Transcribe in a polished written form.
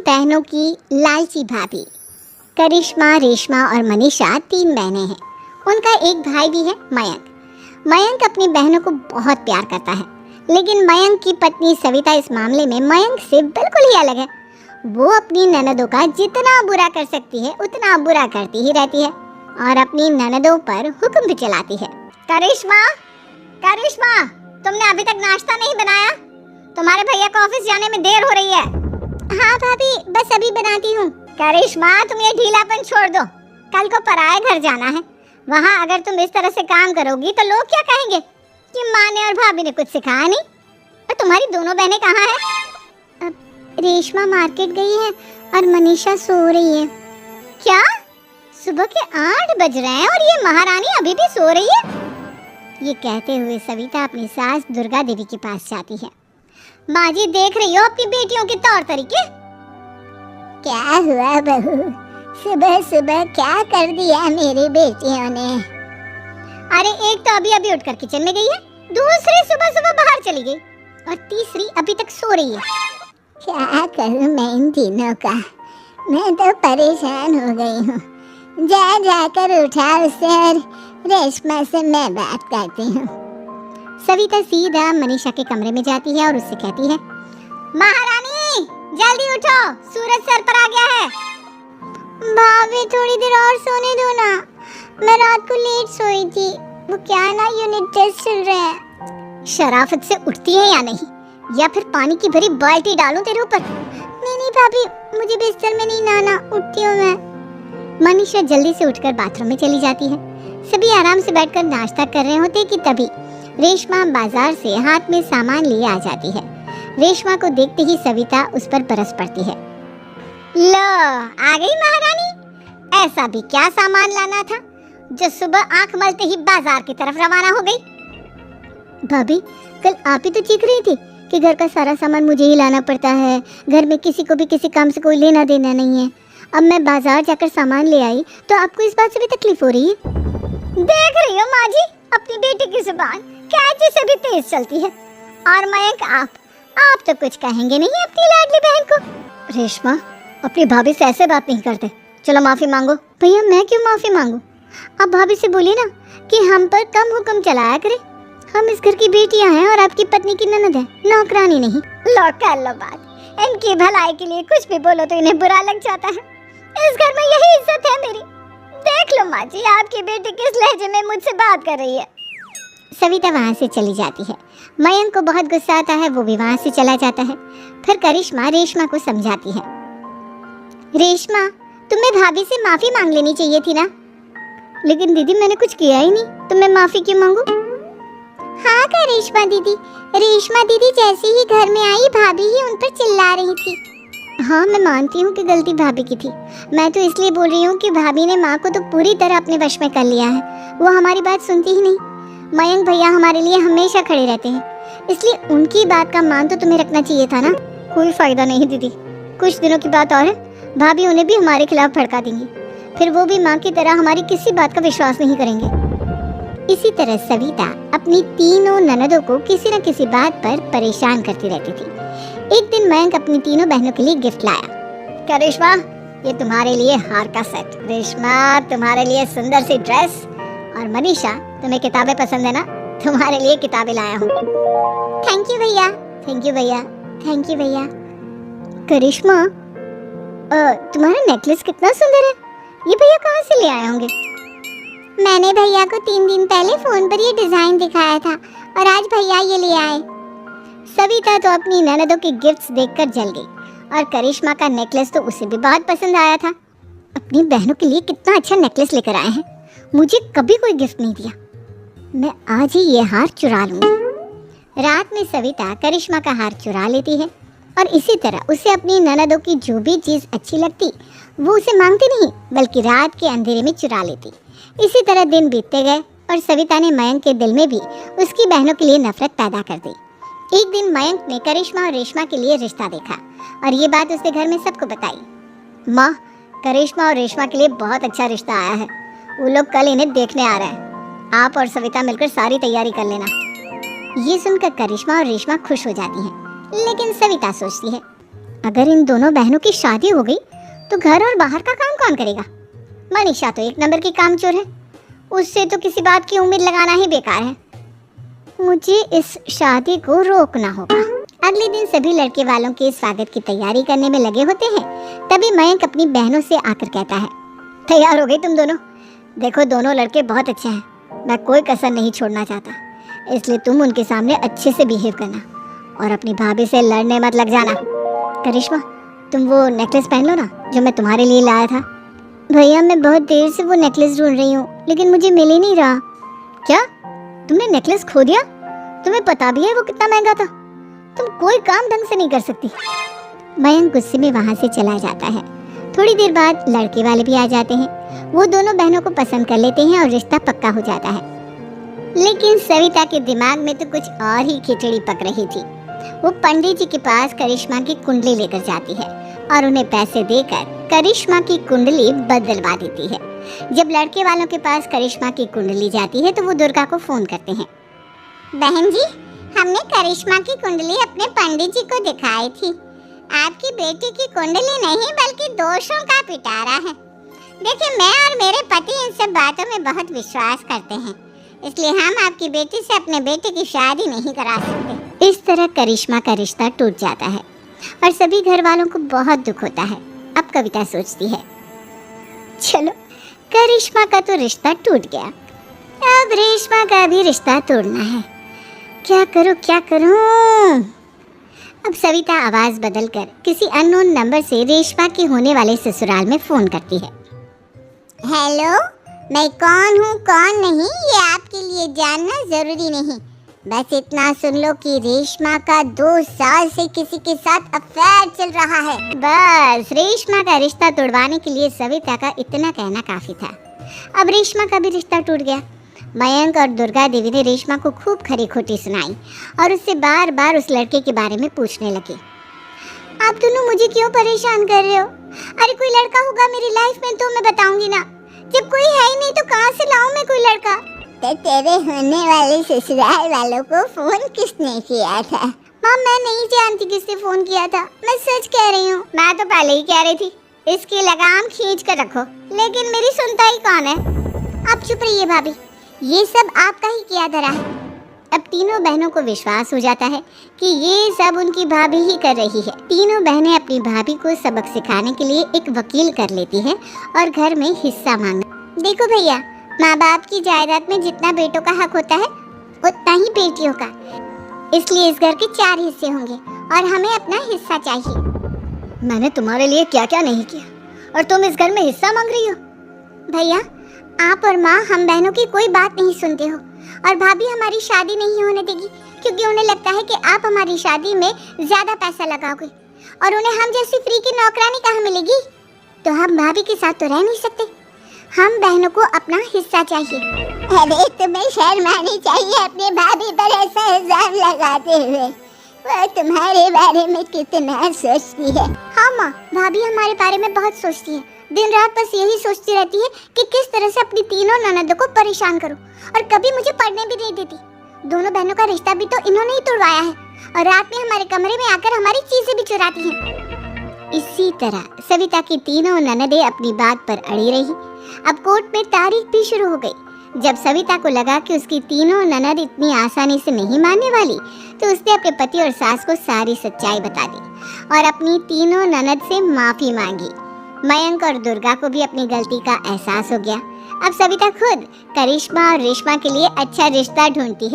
बहनों की लालची भाभी। करिश्मा, रेशमा और मनीषा 3 बहनें हैं। उनका एक भाई भी है, मयंक। मयंक अपनी बहनों को बहुत प्यार करता है, लेकिन मयंक की पत्नी सविता इस मामले में मयंक से बिल्कुल ही अलग है। वो अपनी ननदों का जितना बुरा कर सकती है उतना बुरा करती ही रहती है और अपनी ननदों पर हुक्म भी चलाती है। करिश्मा, करिश्मा, तुमने अभी तक नाश्ता नहीं बनाया? तुम्हारे भैया को ऑफिस जाने में देर हो रही है। हाँ भाभी, बस अभी बनाती हूँ। करिश्मा, तुम ये ढीलापन छोड़ दो। कल को पराये घर जाना है। वहाँ अगर तुम इस तरह से काम करोगी तो लोग क्या कहेंगे कि माँ ने और भाभी ने कुछ सिखाया नहीं। और तुम्हारी दोनों बहनें कहाँ हैं? रेशमा मार्केट गई है और मनीषा सो रही है। क्या? सुबह के 8 बज रहे हैं और ये महारानी अभी भी सो रही है? ये कहते हुए सविता अपनी सास दुर्गा देवी के पास जाती है। माँ जी, देख रही हो अपनी बेटियों के तौर तरीके? क्या हुआ बहू, सुबह सुबह क्या कर दिया मेरी बेटियों ने? अरे एक तो अभी अभी उठकर किचन में गई है, दूसरी सुबह सुबह बाहर चली गई और तीसरी अभी तक सो रही है। क्या करूं मैं इन तीनों का, मैं तो परेशान हो गई हूँ। जा जाकर उठा उसे और रेशमा से मैं बात करती हूँ। सविता सीधा मनीषा के कमरे में जाती है और उससे कहती है, महारानी जल्दी उठो, सूरज सर पर आ गया है। भाभी थोड़ी देर और सोने दो ना, मैं रात को लेट सोई थी। वो क्या ना, यूनिट टेस्ट चल रहे हैं। शराफत से उठती है या नहीं, या फिर पानी की भरी बाल्टी डालूं तेरे ऊपर? नहीं भाभी, मुझे बिस्तर में नहीं नहाना, उठती हूँ मैं। मनीषा जल्दी से उठकर बाथरूम में चली जाती है। सभी आराम से बैठकर नाश्ता कर रहे होते कि तभी रेशमा बाजार से हाथ में सामान लिए आ जाती है। रेशमा को देखते ही सविता उस पर बरस पड़ती है। लो, आ गई महारानी। ऐसा भी क्या सामान लाना था जो सुबह आंख मलते ही बाजार की तरफ रवाना हो गई? भाभी, कल आप ही तो चीख रही थी कि घर का सारा सामान मुझे ही लाना पड़ता है, घर में किसी को भी किसी काम से कोई लेना देना नहीं है। अब मैं बाजार जाकर सामान ले आई तो आपको इस बात से भी तकलीफ हो रही है? देख रही हो माँ जी, अपनी बेटी की जुबान कैंची से भी तेज चलती है। और मयंक, आप तो कुछ कहेंगे नहीं अपनी लाडली बहन को। रेशमा, अपनी भाभी से ऐसे बात नहीं करते। चलो माफी मांगो। भैया, मैं क्यों माफी मांगू? आप भाभी से बोलिए ना कि हम पर कम हुक्म चलाया करें। हम इस घर की बेटियां हैं और आपकी पत्नी की ननद है, नौकरानी नहीं। लो कर लो बात। इनकी भलाई के लिए कुछ भी बोलो तो इन्हें बुरा लग जाता है। इस घर में यही इज्जत है मेरी। देख लो माँ जी, आपकी बेटी किस लहजे में मुझसे बात कर रही है। सविता वहाँ से चली जाती है। मयंक को बहुत गुस्सा आता है, वो भी वहाँ से चला जाता है। फिर करिश्मा रेशमा को समझाती है, रेशमा, तुम्हें भाभी से माफी मांग लेनी चाहिए थी ना। लेकिन दीदी, मैंने कुछ किया ही नहीं, तो मैं माफी क्यों मांगू? हाँ करिश्मा दीदी, रेशमा दीदी जैसे ही घर में आई भाभी ही उन पर चिल्ला रही थी। हाँ, मैं मानती हूँ कि गलती भाभी की थी। मैं तो इसलिए बोल रही हूँ कि भाभी ने माँ को तो पूरी तरह अपने वश में कर लिया है। वो हमारी बात सुनती ही नहीं। मयंक भैया हमारे लिए हमेशा खड़े रहते हैं, इसलिए उनकी बात का मान तो तुम्हें रखना चाहिए था ना। कोई फायदा नहीं दीदी, कुछ दिनों की बात और है, भाभी उन्हें भी हमारे खिलाफ भड़का देंगी। फिर वो भी माँ की तरह हमारी किसी बात का विश्वास नहीं करेंगे। इसी तरह सविता अपनी तीनों ननदों को किसी न किसी बात पर परेशान करती रहती थी। एक दिन मयंक अपनी तीनों बहनों के लिए गिफ्ट लाया। क्या रेशमा, ये तुम्हारे लिए हार का सेट। रेशमा, तुम्हारे लिए सुंदर सी ड्रेस। और मनीषा, तुम्हें किताबें पसंद है ना, तुम्हारे लिए किताबें लाया हूँ। थैंक यू भैया, थैंक यू भैया, थैंक यू भैया। करिश्मा, तुम्हारा नेकलेस कितना सुंदर है, ये भैया कहाँ से ले आए होंगे? मैंने भैया को 3 दिन पहले फोन पर ये डिजाइन दिखाया था और आज भैया ये ले आए। सविता तो अपनी ननदों के गिफ्ट्स देखकर जल गई और करिश्मा का नेकलेस तो उसे भी बहुत पसंद आया था। अपनी बहनों के लिए कितना अच्छा नेकलेस लेकर आए हैं, मुझे कभी कोई गिफ्ट नहीं दिया। मैं आज ही ये हार चुरा लूंगी। रात में सविता करिश्मा का हार चुरा लेती है और इसी तरह उसे अपनी ननदों की जो भी चीज़ अच्छी लगती वो उसे मांगती नहीं, बल्कि रात के अंधेरे में चुरा लेती। इसी तरह दिन बीतते गए और सविता ने मयंक के दिल में भी उसकी बहनों के लिए नफरत पैदा कर दी। एक दिन मयंक ने करिश्मा और रेशमा के लिए रिश्ता देखा और ये बात उसने घर में सबको बताई। माँ, करिश्मा और रेशमा के लिए बहुत अच्छा रिश्ता आया है, वो लोग कल इन्हें देखने आ रहे हैं। आप और सविता मिलकर सारी तैयारी कर लेना। ये सुनकर करिश्मा और रेशमा खुश हो जाती हैं, लेकिन सविता सोचती है, अगर इन दोनों बहनों की शादी हो गई तो घर और बाहर का काम कौन करेगा? मनीषा तो एक नंबर की कामचोर है, उससे तो किसी बात की उम्मीद लगाना ही बेकार है। मुझे इस शादी को रोकना होगा। अगले दिन सभी लड़के वालों के स्वागत की तैयारी करने में लगे होते हैं। तभी मयंक अपनी बहनों से आकर कहता है, तैयार हो गई तुम दोनों? देखो दोनों लड़के बहुत अच्छे हैं, मैं कोई कसर नहीं छोड़ना चाहता, इसलिए तुम उनके सामने अच्छे से बिहेव करना और अपनी भाभी से लड़ने मत लग जाना। करिश्मा, तुम वो नेकलेस पहन लो ना जो मैं तुम्हारे लिए लाया था। भैया मैं बहुत देर से वो नेकलेस ढूंढ रही हूँ, लेकिन मुझे मिल ही नहीं रहा। क्या तुमने नेकलेस खो दिया? तुम्हें पता भी है वो कितना महंगा था? तुम कोई काम ढंग से नहीं कर सकती। मयंक गुस्से में वहाँ से चला जाता है। थोड़ी देर बाद लड़के वाले भी आ जाते हैं। वो दोनों बहनों को पसंद कर लेते हैं और रिश्ता पक्का हो जाता है। लेकिन सविता के दिमाग में तो कुछ और ही खिचड़ी पक रही थी। वो पंडित जी के पास करिश्मा की कुंडली लेकर जाती है और उन्हें पैसे देकर करिश्मा की कुंडली बदलवा देती है। जब लड़के वालों के पास करिश्मा की कुंडली जाती है तो वो दुर्गा को फोन करते हैं। बहन जी, हमने करिश्मा की कुंडली अपने पंडित जी को दिखाई थी। आपकी बेटी की कुंडली नहीं बल्कि दोषों का पिटारा है। देखिए, मैं और मेरे पति इन सब बातों में बहुत विश्वास करते हैं, इसलिए हम आपकी बेटी से अपने बेटे की शादी नहीं करा सकते। इस तरह करिश्मा का रिश्ता टूट जाता है और सभी घर वालों को बहुत दुख होता है। अब कविता सोचती है, चलो करिश्मा का तो रिश्ता टूट गया, अब रेशमा का भी रिश्ता तोड़ना है। क्या करूं? अब सविता आवाज बदलकर किसी अननोन नंबर से रेशमा के होने वाले ससुराल में फोन करती है। हेलो, मैं कौन हूँ कौन नहीं ये आपके लिए जानना जरूरी नहीं, बस इतना सुन लो कि रेशमा का 2 साल से किसी के साथ अफेयर चल रहा है। बस रेशमा का रिश्ता तोड़वाने के लिए सविता का इतना कहना काफी था। अब रेशमा का भी रिश्ता टूट गया। मयंक और दुर्गा देवी ने रेशमा को खूब खरी खोटी सुनाई और उससे बार बार उस लड़के के बारे में पूछने लगे। आप दोनों मुझे क्यों परेशान कर रहे हो? अरे कोई लड़का होगा मेरी लाइफ में तो मैं बताऊंगी ना, जब कोई है ही नहीं तो कहाँ से लाऊं मैं कोई लड़का? तो तेरे होने वाले ससुराल वालों को फोन किसने किया था? माँ, मैं नहीं जानती किसने फोन किया था, मैं सच कह रही हूँ। मैं तो पहले ही कह रही थी इसकी लगाम खींच कर रखो, लेकिन मेरी सुनता ही कौन है? आप चुप रहिए भाभी, ये सब आपका ही किया धरा है। अब तीनों बहनों को विश्वास हो जाता है कि ये सब उनकी भाभी ही कर रही है। तीनों बहनें अपनी भाभी को सबक सिखाने के लिए एक वकील कर लेती हैं और घर में हिस्सा मांगना। देखो भैया, माँ बाप की जायदाद में जितना बेटों का हक होता है उतना ही बेटियों का, इसलिए इस घर के 4 हिस्से होंगे और हमें अपना हिस्सा चाहिए। मैंने तुम्हारे लिए क्या क्या नहीं किया और तुम इस घर में हिस्सा मांग रही हो? भैया, आप और माँ हम बहनों की कोई बात नहीं सुनते हो और भाभी हमारी शादी नहीं होने देगी क्योंकि उन्हें लगता है कि आप हमारी शादी में ज्यादा पैसा लगाओगे और उन्हें हम जैसी फ्री की नौकरानी कहाँ मिलेगी। तो हम भाभी के साथ तो रह नहीं सकते, हम बहनों को अपना हिस्सा चाहिए। अरे तुम्हें शर्म आनी चाहिए अपनी भाभी पर ऐसा इल्जाम लगाते हुए, वो तुम्हारे बारे में कितना सोचती है। हाँ माँ, भाभी हमारे बारे में बहुत सोचती है, दिन रात बस यही सोचती रहती है कि किस तरह से अपनी तीनों ननदों को परेशान करूं और कभी मुझे पढ़ने भी नहीं देती। दोनों बहनों का रिश्ता भी तो इन्होंने ही तोड़वाया है और रात में हमारे कमरे में आकर हमारी चीजें भी चुराती हैं। इसी तरह सविता की तीनों ननदें अपनी बात पर अड़ी रही। अब कोर्ट में तारीख भी शुरू हो गई। जब सविता को लगा कि उसकी तीनों ननद इतनी आसानी से नहीं मानने वाली, तो उसने अपने पति और सास को सारी सच्चाई बता दी और अपनी तीनों ननद से माफी मांगी। मयंक और दुर्गा को भी अपनी गलती का एहसास हो गया। अब सविता खुद करिश्मा और रेशमा के लिए अच्छा रिश्ता ढूंढती है।